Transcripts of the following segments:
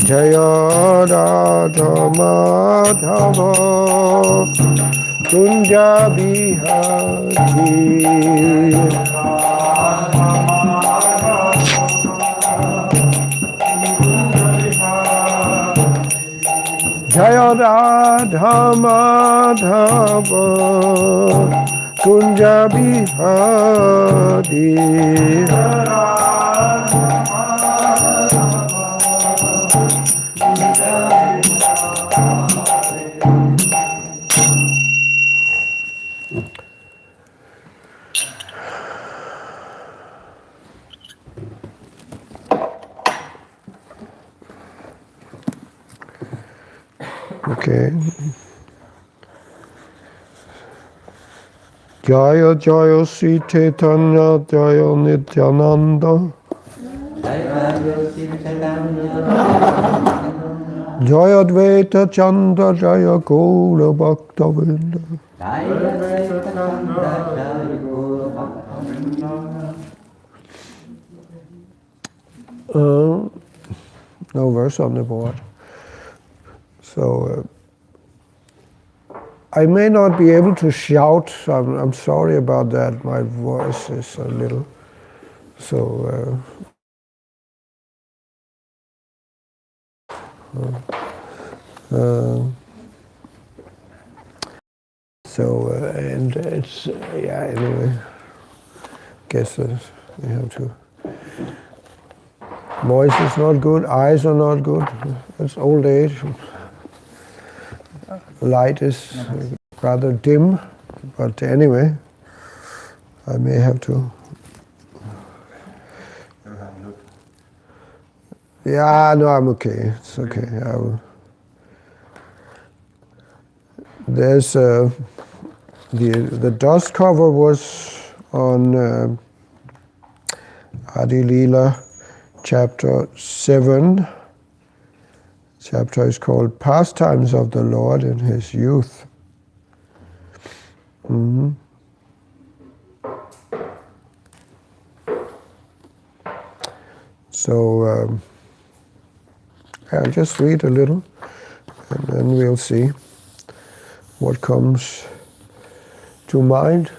Jaya Radha Madhava Kunja Bihari Jaya Radha Madhava Kunja Bihari Okay. Jaya Jaya Sri Caitanya Jaya Nityananda Jaya Advaita Chandra Jaya Gaura Bhakta Vrinda. No verse on the board. So I may not be able to shout. I'm sorry about that. My voice is a little. So and it's yeah. Anyway, guess we have to. Voice is not good. Eyes are not good. It's old age. Light is rather dim, but anyway, I may have to. Yeah, no, I'm okay. It's okay. I will. There's the dust cover was on Adi Lila, chapter 7. Chapter is called Pastimes of the Lord in His Youth. Mm-hmm. So I'll just read a little, and then we'll see what comes to mind,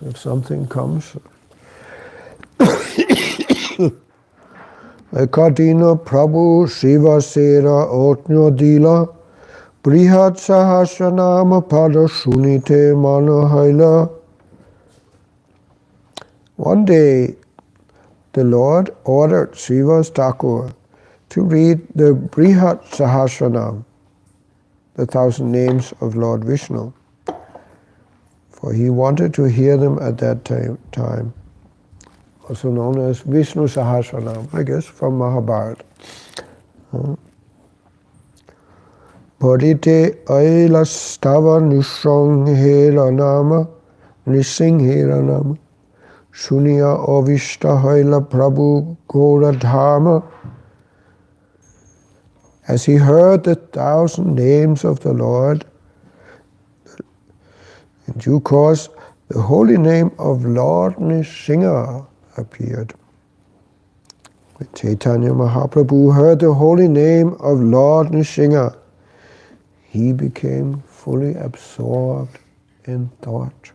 if something comes. Ekadina Prabhu Shiva Sera Otnyo Dila Brihat Sahasranama Pada Shunite Manohaila. One day, the Lord ordered Srivas Thakur to read the Brihat Sahasranam, the 1,000 names of Lord Vishnu, for he wanted to hear them at that time, also known as Vishnu Sahasranam, I guess, from Mahabharata. Bharite Ailastava Nishanghera Nama Nisinghera Nama Shunya Avishta Haila Prabhu Gaura Dharma. As he heard the 1,000 names of the Lord, in due course, the holy name of Lord Nrsimha appeared. When Caitanya Mahaprabhu heard the holy name of Lord Nrsimha, he became fully absorbed in thought.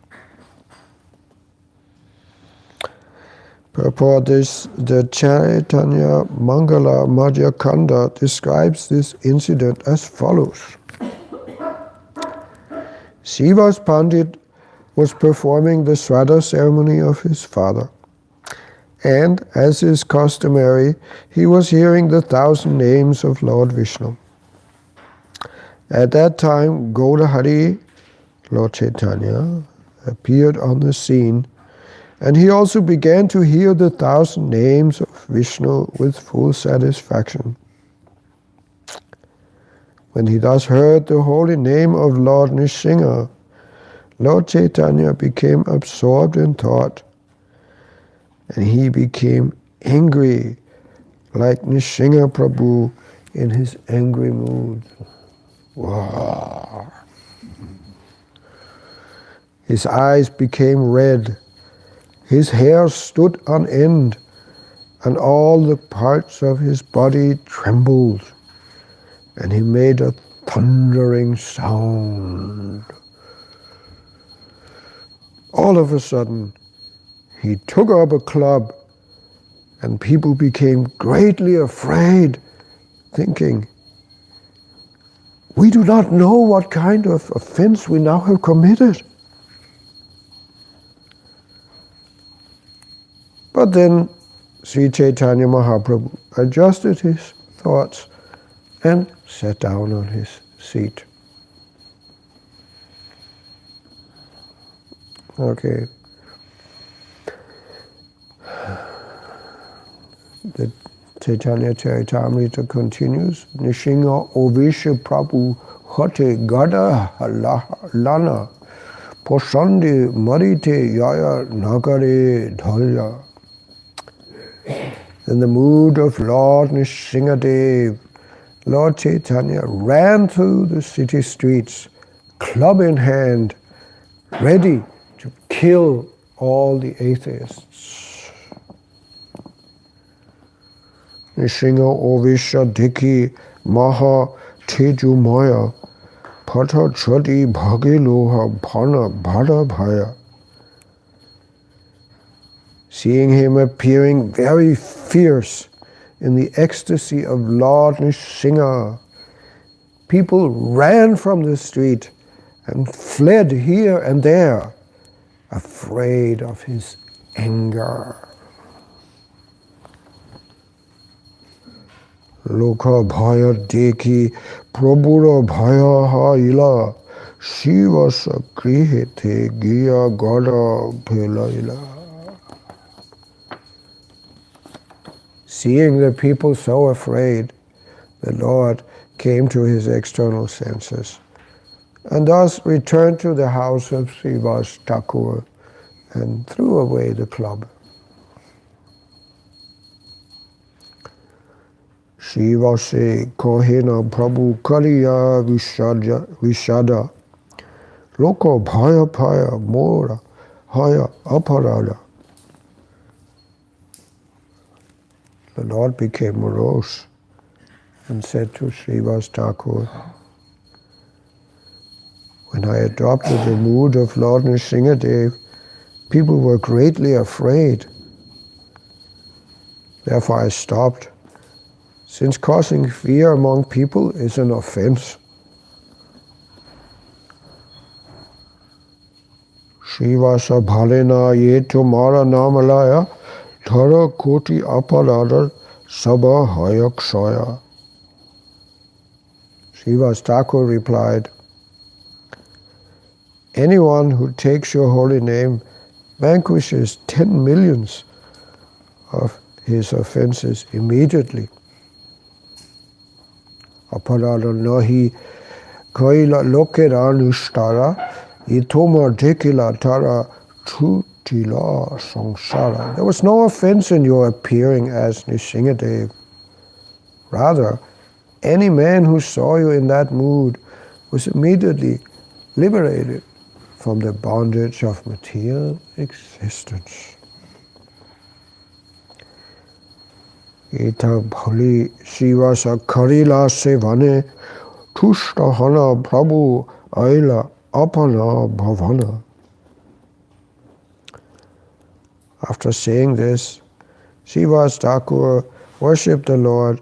Purport is the Chaitanya Mangala Madhya Kanda describes this incident as follows. Srivas Pandit was performing the Shraddha ceremony of his father, and as is customary, he was hearing the 1,000 names of Lord Vishnu. At that time, Gaurahari, Lord Chaitanya, appeared on the scene, and he also began to hear the 1,000 names of Vishnu with full satisfaction. When he thus heard the holy name of Lord Nrsimha, Lord Chaitanya became absorbed in thought, and he became angry, like Nrsimha Prabhu in his angry mood. Wow. His eyes became red, His hair stood on end, and all the parts of his body trembled, and he made a thundering sound. All of a sudden, he took up a club, and people became greatly afraid, thinking, "We do not know what kind of offense we now have committed." But then Sri Caitanya Mahaprabhu adjusted his thoughts and sat down on his seat. Okay. The Caitanya Caritamrta continues. Nishinga Ovisha Prabhu Hote Gada Lana Posandi Marite Yaya Nagare Dhalya. In the mood of Lord Nrsingadev, Lord Caitanya ran through the city streets, club in hand, ready to kill all the atheists. Nishinga Ovisha Diki Maha Tejumaya Pata Chadi Bhagiloha Bhana Bhada Bhaya. Seeing him appearing very fierce in the ecstasy of Lord Nrsinga, people ran from the street and fled here and there, afraid of his anger. Loka bhaya deki prabhura bhaya ha ila shiva sakrihete giya gada pelaila. Seeing the people so afraid, the Lord came to his external senses and thus returned to the house of Srivas Thakur and threw away the club. Shiva se kohena Prabhu kariya vishada loko bhaya phaya mora haya aparada. The Lord became morose and said to Srivas Thakur, "When I adopted the mood of Lord Nrsingadev, people were greatly afraid. Therefore I stopped, since causing fear among people is an offense." Srivasa bhalena ye tumara namalaya Thara koti aparadar sabha hayak soya. Srivas Thakur replied, "Anyone who takes your holy name vanquishes 10 millions of his offenses immediately. Aparada nahi kaila lokera nushtara itoma dekila tara trutila sangsara." There was no offense in your appearing as Nrsingadev. Rather, any man who saw you in that mood was immediately liberated from the bondage of material existence. Eta bhali Srivasa karila sevane tushtahana Prabhu aila apana bhavana. After saying this, Srivas Thakur worshipped the Lord,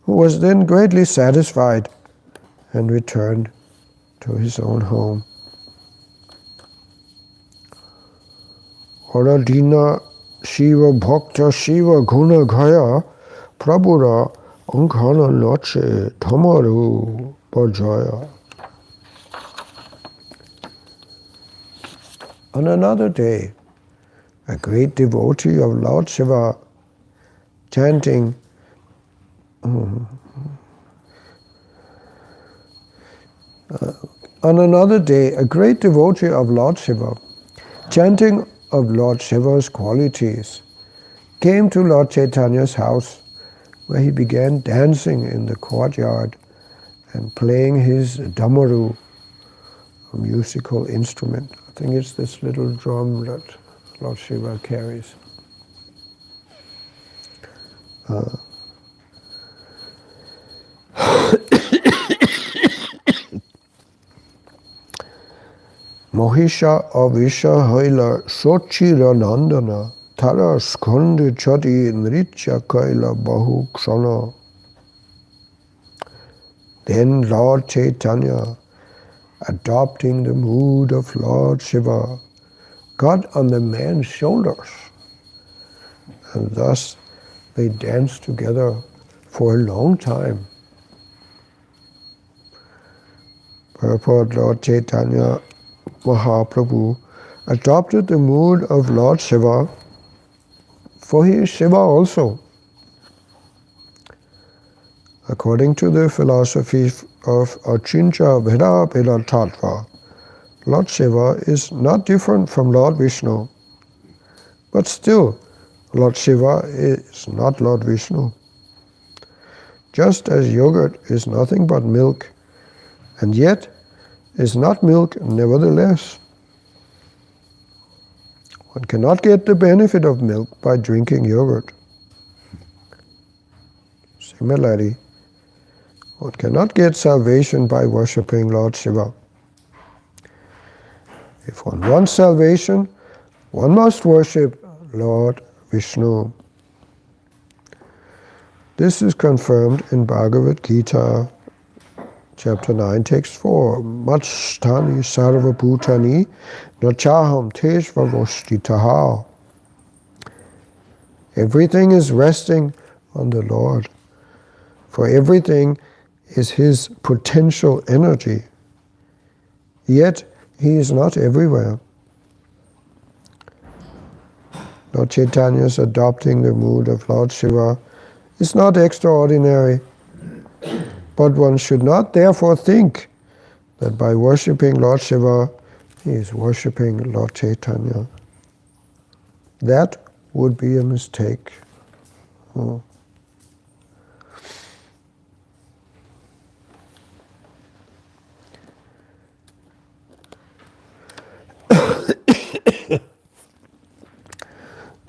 who was then greatly satisfied and returned to his own home. Aradina Shiva Bhakta Shiva Guna Gaya Prabhura Ankhana Nache Thamaru Bajaya. On another day, a great devotee of Lord Shiva chanting On another day, a great devotee of Lord Shiva, chanting of Lord Shiva's qualities, came to Lord Chaitanya's house, where he began dancing in the courtyard and playing his damaru, a musical instrument. I think it's this little drum that Lord Shiva carries. Mohisha avisha haila sochira nandana tara skondi chati nritya kaila bahu ksana. Then Lord Caitanya, adopting the mood of Lord Shiva, got on the man's shoulders, and thus they danced together for a long time. Purport: Lord Caitanya Mahaprabhu adopted the mood of Lord Shiva, for he is Shiva also. According to the philosophy of Achincha Bheda Bheda Tattva, Lord Shiva is not different from Lord Vishnu, but still Lord Shiva is not Lord Vishnu. Just as yogurt is nothing but milk, and yet is not milk nevertheless. One cannot get the benefit of milk by drinking yogurt. Similarly, one cannot get salvation by worshipping Lord Shiva. If one wants salvation, one must worship Lord Vishnu. This is confirmed in Bhagavad Gita, chapter 9, text 4. Matstani sarva bhutani nachaham teshvavostitaha. Everything is resting on the Lord, for everything is His potential energy. Yet He is not everywhere. Lord Chaitanya's adopting the mood of Lord Shiva is not extraordinary, but one should not therefore think that by worshipping Lord Shiva, he is worshipping Lord Chaitanya. That would be a mistake.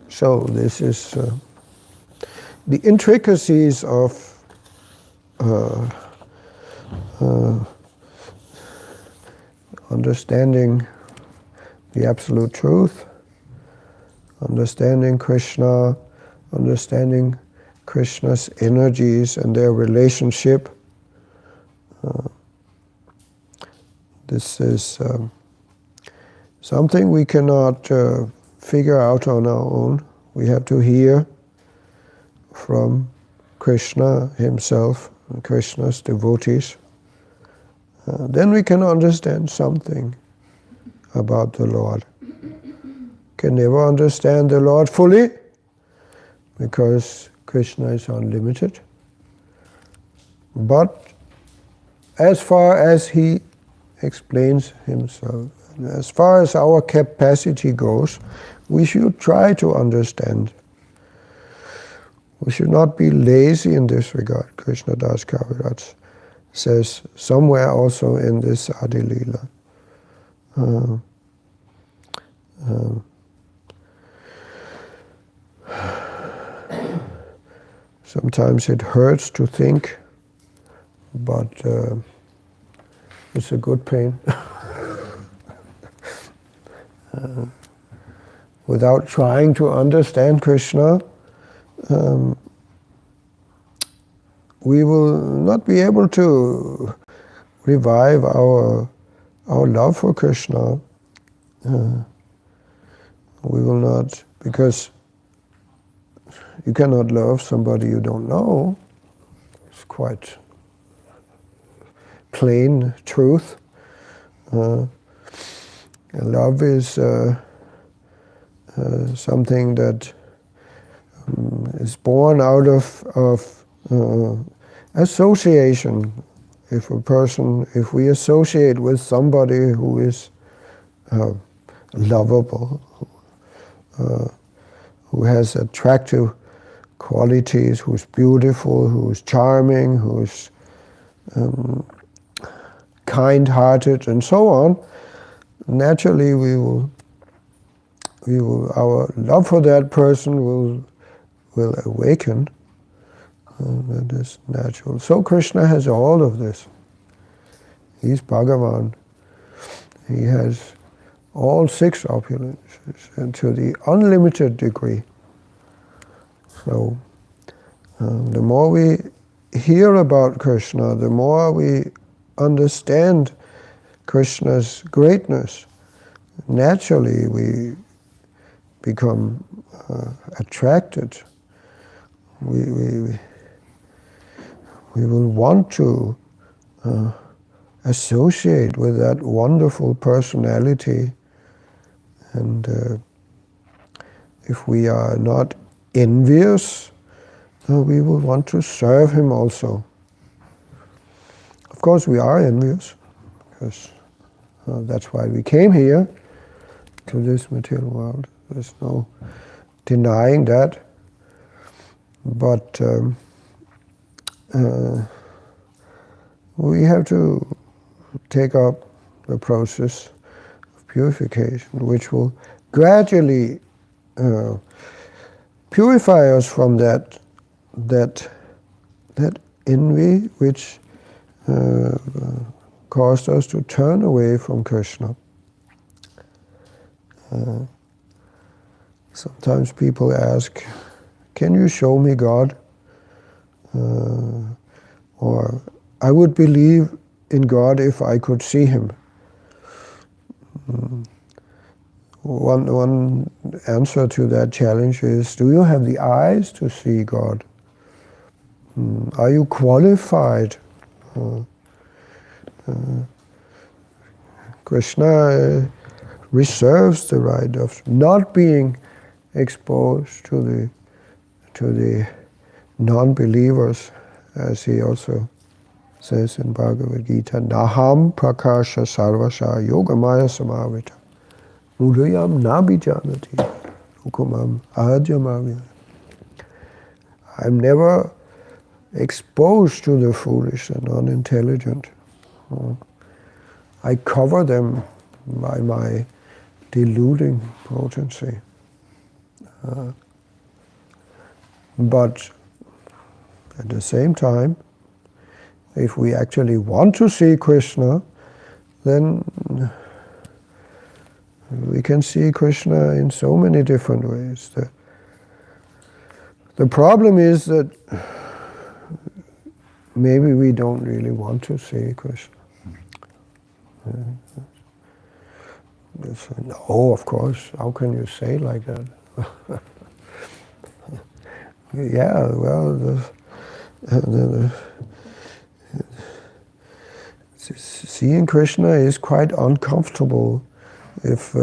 So this is the intricacies of understanding the absolute truth, understanding Krishna, understanding Krishna's energies and their relationship. This is something we cannot figure out on our own. We have to hear from Krishna himself and Krishna's devotees. Then we can understand something about the Lord. Can never understand the Lord fully because Krishna is unlimited. But as far as he explains himself, and as far as our capacity goes, we should try to understand. We should not be lazy in this regard. Krishna Das Kaviraj says somewhere also in this Adi Lila. Sometimes it hurts to think, but it's a good pain. Without trying to understand Krishna, we will not be able to revive our love for Krishna. We will not, because you cannot love somebody you don't know. It's quite plain truth. Love is something that is born out of association. If we associate with somebody who is lovable, who has attractive qualities, who's beautiful, who's charming, who's kind-hearted, and so on, naturally we will our love for that person will awaken. That is natural. So Krishna has all of this. He's Bhagavan. He has all 6 opulences, and to the unlimited degree. So the more we hear about Krishna, the more we understand Krishna's greatness, naturally we become attracted. We will want to associate with that wonderful personality, and if we are not envious, we will want to serve him also. Of course we are envious, because that's why we came here to this material world. There's no denying that. But we have to take up the process of purification, which will gradually purify us from that envy which caused us to turn away from Krishna. Sometimes people ask, can you show me God? Or I would believe in God if I could see him. One answer to that challenge is, do you have the eyes to see God? Are you qualified? Krishna reserves the right of not being exposed to the non-believers, as he also says in Bhagavad Gita, Naham prakasha sarvasha yogamaya samavita mudayam nabijanati ukumam ahajamavya. I'm never exposed to the foolish and unintelligent. I cover them by my deluding potency. But at the same time, if we actually want to see Krishna, then we can see Krishna in so many different ways. The problem is that maybe we don't really want to see Krishna. No, of course, how can you say like that? Yeah, well, seeing Krishna is quite uncomfortable if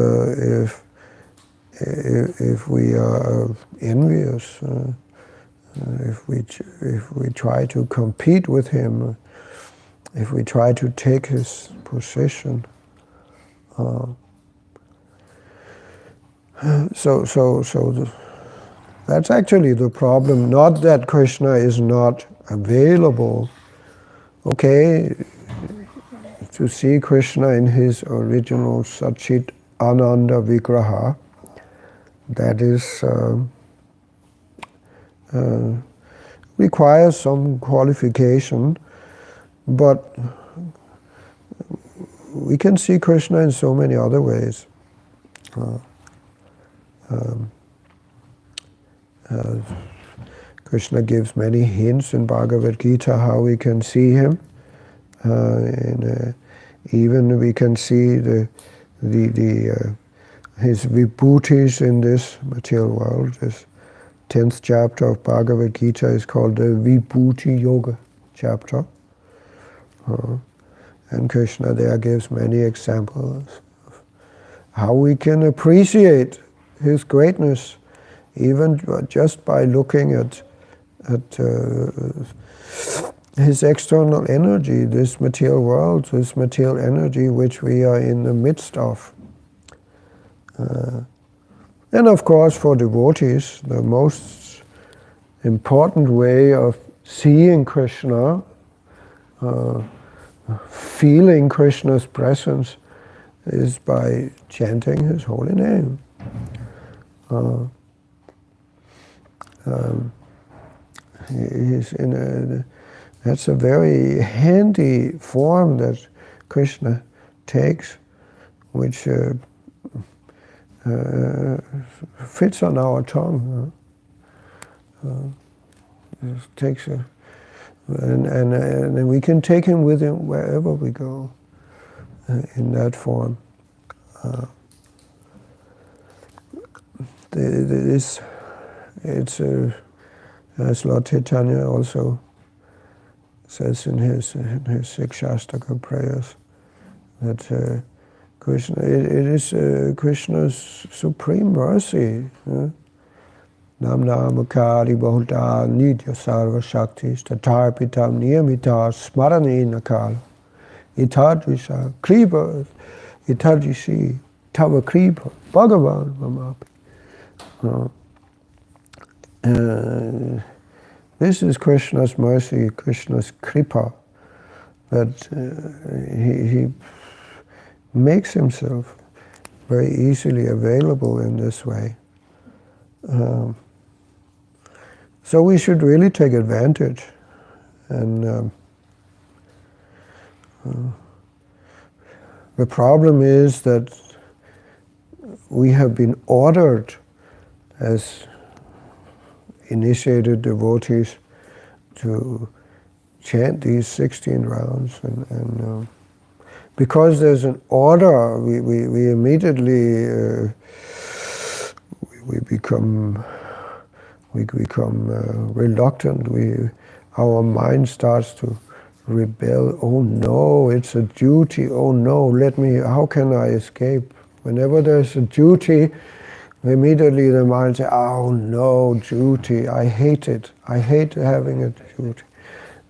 we are envious, if we try to compete with him, if we try to take his position. That's actually the problem. Not that Krishna is not available. Okay, to see Krishna in his original Satchit Ananda Vigraha, that is requires some qualification, but we can see Krishna in so many other ways. Krishna gives many hints in Bhagavad Gita how we can see him. Even we can see his vibhutis in this material world. This 10th chapter of Bhagavad Gita is called the Vibhuti Yoga chapter. And Krishna there gives many examples of how we can appreciate his greatness, even just by looking at his external energy, this material world, this material energy which we are in the midst of. And of course for devotees, the most important way of seeing Krishna, feeling Krishna's presence, is by chanting his holy name. He's in that's a very handy form that Krishna takes, which fits on our tongue. Takes and we can take him with him wherever we go in that form. It's as Lord Caitanya also says in his six Shastaka prayers, that Krishna, it is Krishna's supreme mercy. Nam namakari bahulta nidya sarva shaktis tatarpitam niyamita smarane nakal itadrisa kripa itadrisi tava kripa bhagavan mamapi. This is Krishna's mercy, Krishna's kripa, that he makes himself very easily available in this way. So we should really take advantage. And the problem is that we have been ordered as initiated devotees to chant these 16 rounds, and because there's an order, we immediately we become reluctant. Our mind starts to rebel. Oh no, it's a duty. Oh no, how can I escape? Whenever there's a duty, immediately the mind says, oh no, duty, I hate it. I hate having a duty.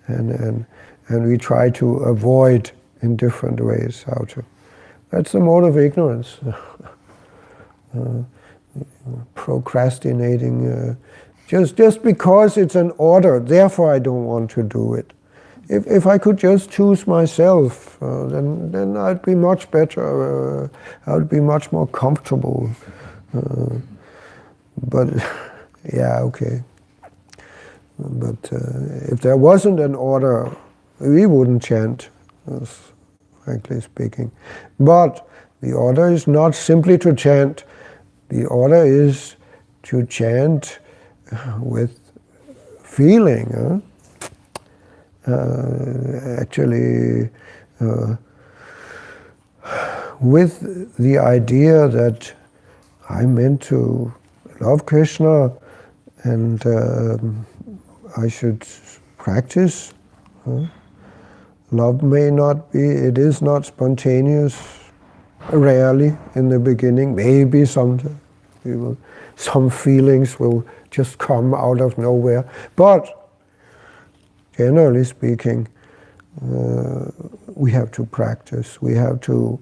And we try to avoid in different ways how to. That's the mode of ignorance. Procrastinating, just because it's an order, therefore I don't want to do it. If I could just choose myself, then I'd be much better. I'd be much more comfortable. But yeah, okay. But if there wasn't an order, we wouldn't chant, frankly speaking. But the order is not simply to chant. The order is to chant with feeling. Actually, with the idea that I'm meant to love Krishna and I should practice. Love may not be, it is not spontaneous, rarely in the beginning, maybe sometime. Some feelings will just come out of nowhere. But generally speaking, we have to practice. We have to,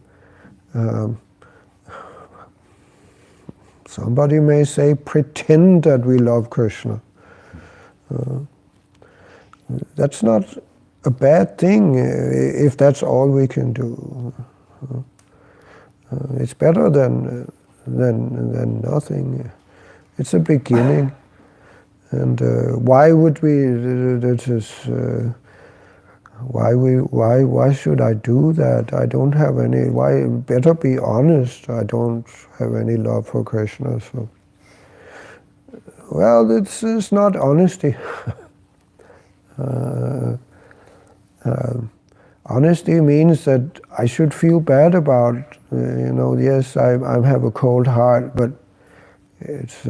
somebody may say, pretend that we love Krishna. That's not a bad thing if that's all we can do. It's better than nothing. It's a beginning. And why would we? Why should I do that? I don't have any. Why? Better be honest. I don't have any love for Krishna. So, well, it's not honesty. Honesty means that I should feel bad about. Yes, I have a cold heart, but it's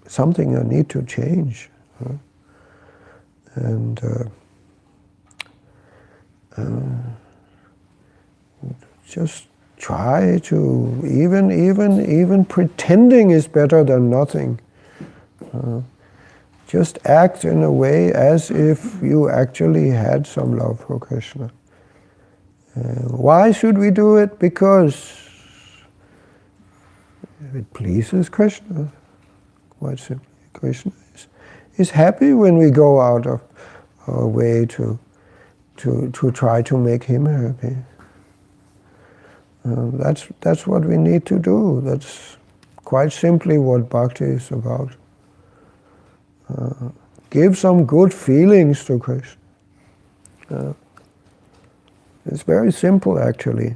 something I need to change. And just try to, even pretending is better than nothing. Just act in a way as if you actually had some love for Krishna. Why should we do it? Because it pleases Krishna. Quite simply, Krishna is happy when we go out of our way to try to make him happy. That's what we need to do. That's quite simply what bhakti is about. Give some good feelings to Krishna. It's very simple, actually.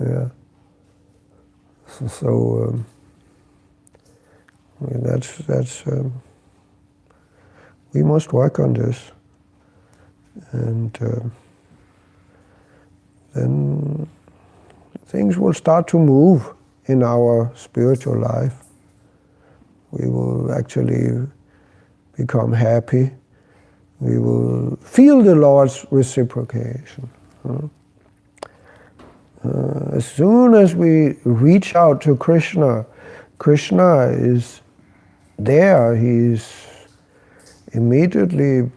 Yeah. So I mean, that's we must work on this, and then things will start to move in our spiritual life. We will actually become happy. We will feel the Lord's reciprocation. As soon as we reach out to Krishna, Krishna is there. He's immediately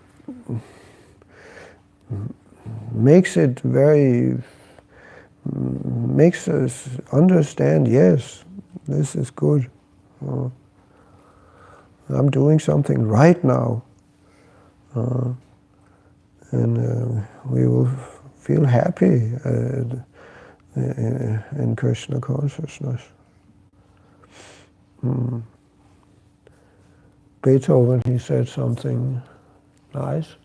makes us understand, yes, this is good. I'm doing something right now. And we will feel happy in Krishna consciousness. Beethoven, he said something nice,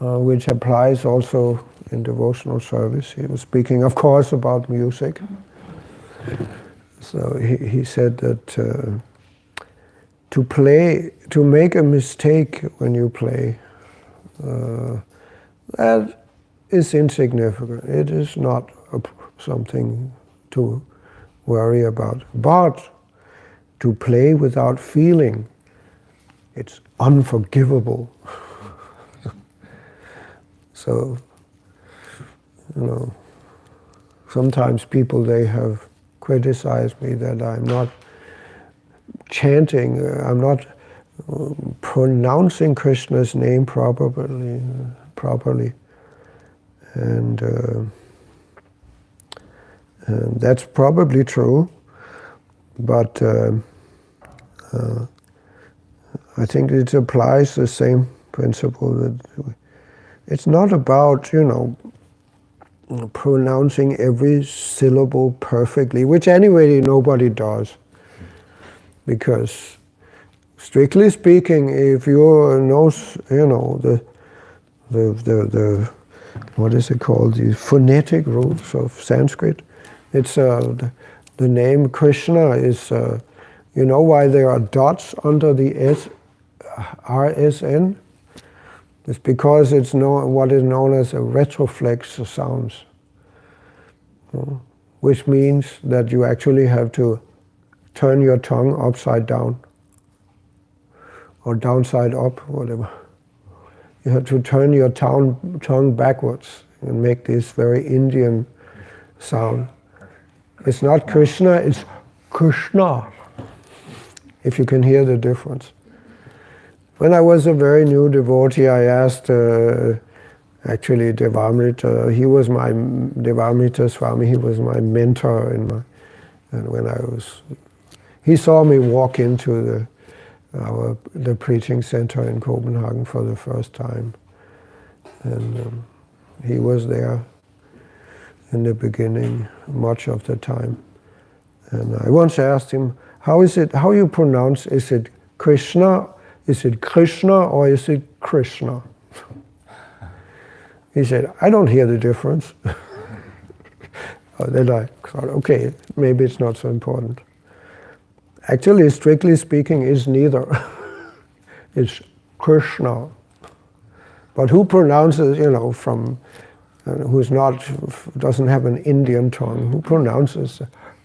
which applies also in devotional service. He was speaking, of course, about music. So he said that to make a mistake when you play, that is insignificant. It is not something to worry about. But to play without feeling, it's unforgivable. So, sometimes people, they have criticized me that I'm not chanting, I'm not pronouncing Krishna's name properly. And that's probably true, but I think it applies the same principle that it's not about, pronouncing every syllable perfectly, which anyway nobody does. Because strictly speaking, if you know, the what is it called? The phonetic roots of Sanskrit. It's the name Krishna is. You know why there are dots under the RSN? It's because it's what is known as a retroflex sounds, which means that you actually have to turn your tongue upside down or downside up, whatever. You have to turn your tongue backwards and make this very Indian sound. It's not Krishna, it's Krishna, if you can hear the difference. When I was a very new devotee, I asked actually Devamrita, Devamrita Swami, he was my mentor and when he saw me walk into the preaching center in Copenhagen for the first time. And he was there in the beginning, much of the time. And I once asked him, how you pronounce, is it Krishna, is it Krishna, or is it Krishna? He said, I don't hear the difference. Then I thought, okay, maybe it's not so important. Actually, strictly speaking, it's neither. It's Krishna. But who pronounces, from doesn't have an Indian tongue, who pronounces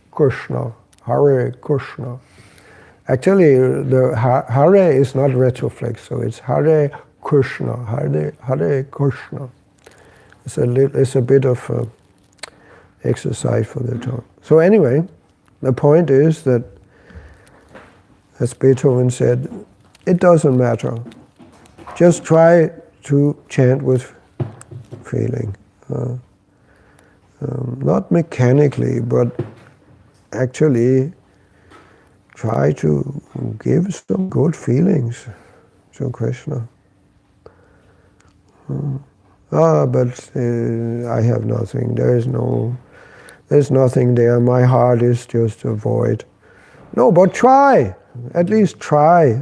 Krishna, Hare Krishna? Actually, the Hare is not retroflex, so it's Hare Krishna, Hare Krishna. It's a bit of exercise for the tongue. So anyway, the point is that, as Beethoven said, it doesn't matter. Just try to chant with feeling. Not mechanically, but actually try to give some good feelings. to Krishna. But I have nothing. There's nothing there. My heart is just a void. No, but try. At least try.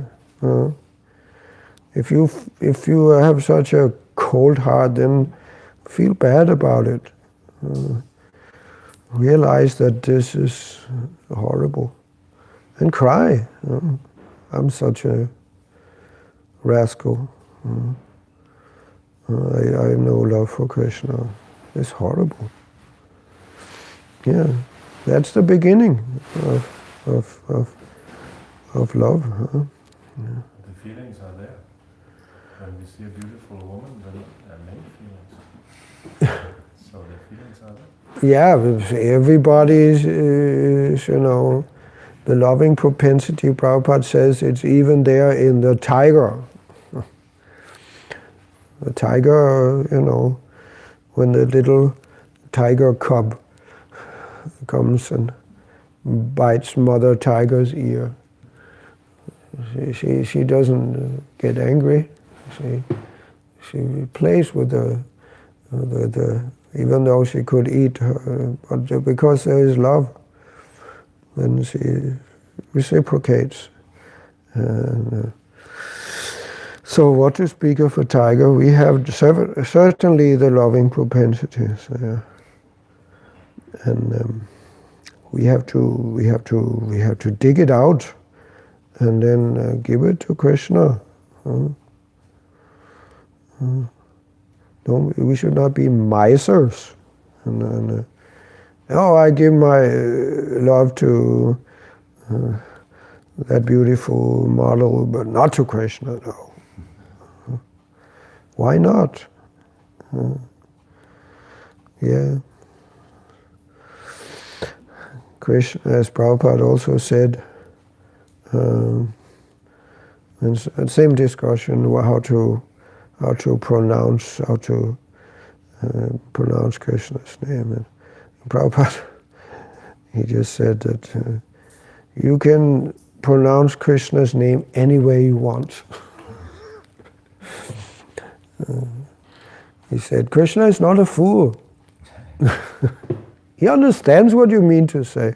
If you have such a cold heart, then feel bad about it. Realize that this is horrible, and cry. I'm such a rascal. I have no love for Krishna. It's horrible. Yeah, that's the beginning of love. Yeah. The feelings are there. When we see a beautiful woman, then there are many feelings. So the feelings are there. Yeah, everybody is, the loving propensity, Prabhupada says, it's even there in the tiger. The tiger, when the little tiger cub comes and bites mother tiger's ear, she doesn't get angry. She plays with the even though she could eat her, but because there is love, then she reciprocates. And, so what to speak of a tiger? We have certainly the loving propensities, and we have to dig it out, and then give it to Krishna. We should not be misers. I give my love to that beautiful model, but not to Krishna. No. Why not? Yeah. Krishna, as Prabhupada also said, and same discussion how to pronounce Krishna's name. And Prabhupada, he just said that you can pronounce Krishna's name any way you want. He said, Krishna is not a fool. He understands what you mean to say.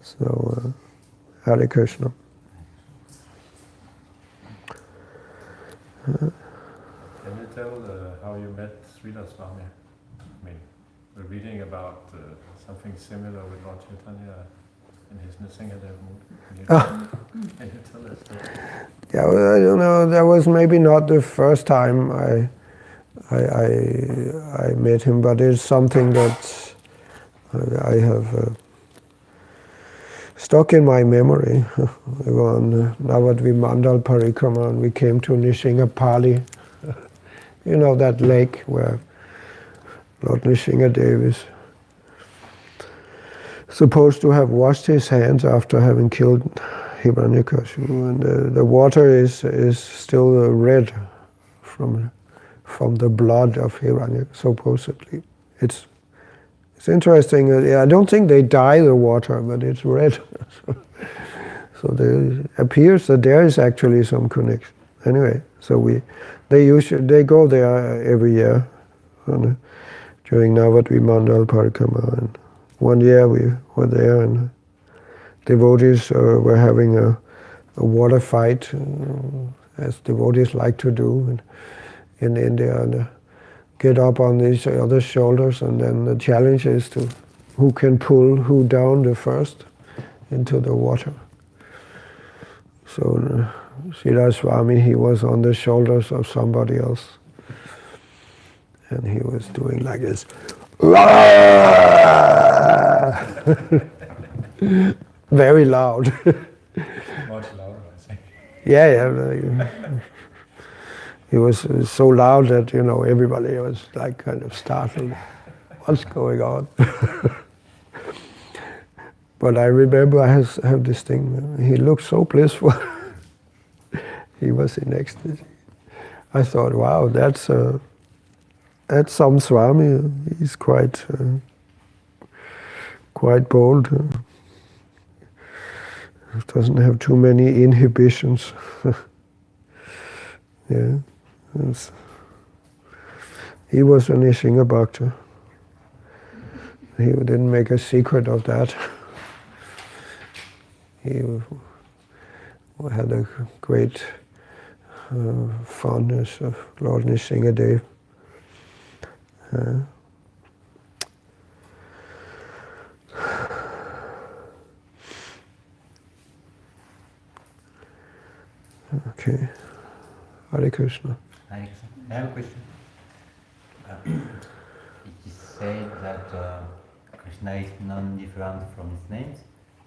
So, Hare Krishna. Can you tell how you met Srila Swami? I mean, we're reading about something similar with Lord Caitanya in his Nrsingadev mood. Can you tell us that? Yeah, well, I don't know. That was maybe not the first time I met him, but it's something that I have stuck in my memory. We were on Navadvip Mandal Parikrama, and we came to Nrsinghapali. That lake where Lord Nrsingadev is supposed to have washed his hands after having killed Hiranyakashipu, and the water is still red from the blood of Hiranyakashipu, supposedly. It's interesting. I don't think they dye the water, but it's red. So there appears that there is actually some connection. Anyway, so they go there every year during Navadvip Mandal Parikrama. And one year we were there, and devotees were having a water fight, as devotees like to do in India, and get up on each other's shoulders, and then the challenge is to who can pull who down the first into the water. So Srila Swami, he was on the shoulders of somebody else, and he was doing like this. Very loud. Much louder, I think. Yeah. It was so loud that, everybody was like kind of startled. What's going on? But I remember I have this thing. He looked so blissful. He was in ecstasy. I thought, wow, that's some Swami. He's quite bold. doesn't have too many inhibitions. Yeah, he was a Nishinga Bhakta. He didn't make a secret of that. He had a great fondness of Lord Nrsingadev. Okay. Hare Krishna. Hare Krishna. I have a question. It is said that Krishna is non-different from his names,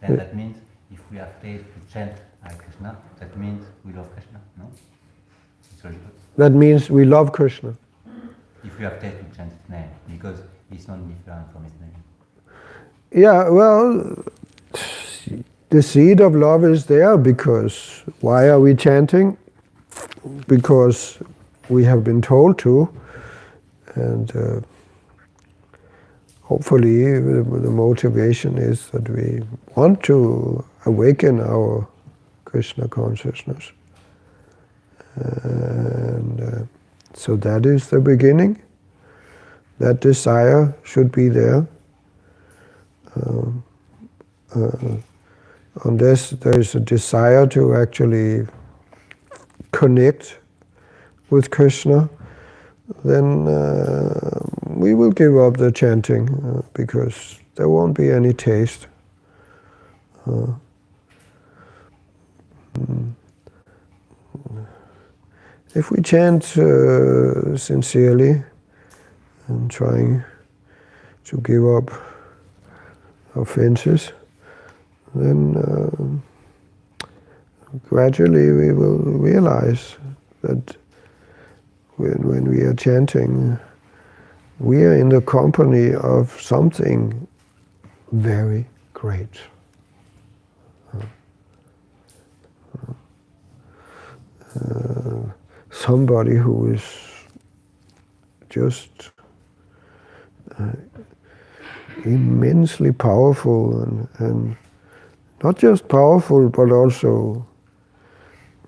then that means if we have taste to chant Hare Krishna, that means we love Krishna, no? It's logical. That means we love Krishna. If we have taste to chant his name, because he's non-different from his name. Yeah, well, the seed of love is there because why are we chanting? Because we have been told to, and hopefully the motivation is that we want to awaken our Krishna consciousness. And so that is the beginning. That desire should be there. Unless there is a desire to actually connect with Krishna, then we will give up the chanting because there won't be any taste. If we chant sincerely and trying to give up offenses, then gradually we will realize that when we are chanting, we are in the company of something very great. Somebody who is just immensely powerful and not just powerful but also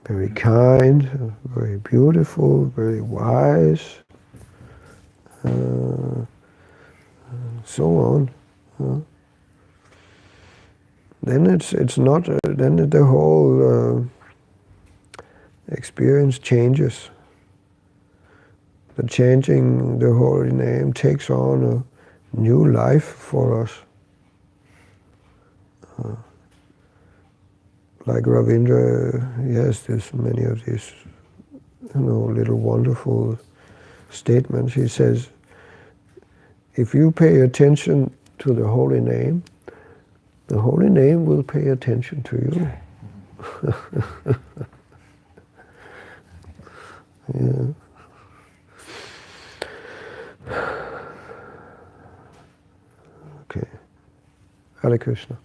very kind, very beautiful, very wise, so on. Then it's not. Then the whole experience changes. The chanting the holy name takes on a new life for us. Like Ravindra, he has many of these, little wonderful statements. He says, if you pay attention to the holy name will pay attention to you. Yeah. Okay. Hare Krishna.